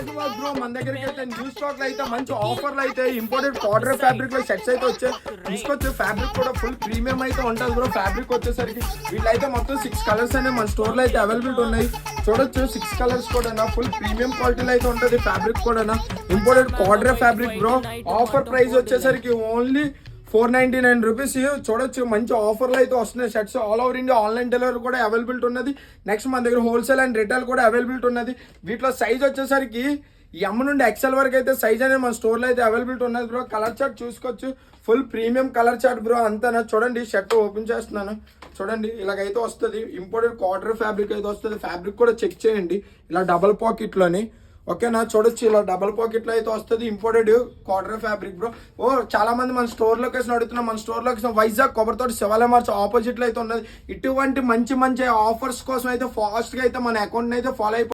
Bro మన దగ్గరికి అయితే న్యూ స్టాక్ లో అయితే మంచి ఆఫర్లు అయితే ఇంపోర్టెడ్ కార్డర్ ఫ్యాబ్రిక్ లో షర్ట్స్ అయితే వచ్చాయి. తీసుకోవచ్చు. ఫ్యాబ్రిక్ కూడా ఫుల్ ప్రీమియం అయితే ఉంటుంది బ్రో. ఫ్యాబ్రిక్ వచ్చేసరికి వీళ్ళైతే మొత్తం 6 కలర్స్ అనేవి మన స్టోర్ లో అయితే అవైలబిలిటీ ఉన్నాయి. చూడొచ్చు 6 కలర్స్ కూడా ఫుల్ ప్రీమియం క్వాలిటీలో అయితే ఉంటుంది. ఫ్యాబ్రిక్ కూడా ఇంపోర్టెడ్ కార్డర్ ఫ్యాబ్రిక్ బ్రో. ఆఫర్ ప్రైస్ వచ్చేసరికి ఓన్లీ 499 రూపీస్. చూడొచ్చు మంచి ఆఫర్లు అయితే వస్తున్నాయి. Shirts all over India online delivery కూడా అవైలబిలిటీ ఉన్నది. నెక్స్ట్ మన దగ్గర హోల్సేల్ అండ్ రిటైల్ కూడా అవైలబిలిటీ ఉన్నది. వీటిలో సైజ్ వచ్చేసరికి ఎమ్ నుండి ఎక్సెల్ వరకు అయితే సైజ్ అనేది మన స్టోర్లో అయితే అవైలబిలిటీ ఉన్నది బ్రో. కలర్ చార్ట్ చూసుకోవచ్చు. Full premium colour chart bro అంతా. చూడండి షర్ట్ ఓపెన్ చేస్తున్నాను. చూడండి ఇలాగైతే వస్తుంది. ఇంపోర్టెడ్ కార్డర్ ఫ్యాబ్రిక్ అయితే వస్తుంది. ఫ్యాబ్రిక్ కూడా చెక్ చేయండి. ఇలా డబల్ పాకెట్లోని ఓకేనా. చూడొచ్చు ఇలా డబల్ పాకెట్లో అయితే వస్తుంది. ఇంపోర్టెడ్ కార్డర్ ఫ్యాబ్రిక్ బ్రో. చాలా మంది మన స్టోర్ లొకేషన్ అడుగుతున్నాం. మన స్టోర్ లొకేషన్ వైజాగ్ కొబ్బరితోటి శివాలయ మార్చ్ ఆపోజిట్లో అయితే ఉన్నది. ఇటువంటి మంచి మంచి ఆఫర్స్ కోసం అయితే ఫాస్ట్గా అయితే మన అకౌంట్ని అయితే ఫాలో అయిపోయి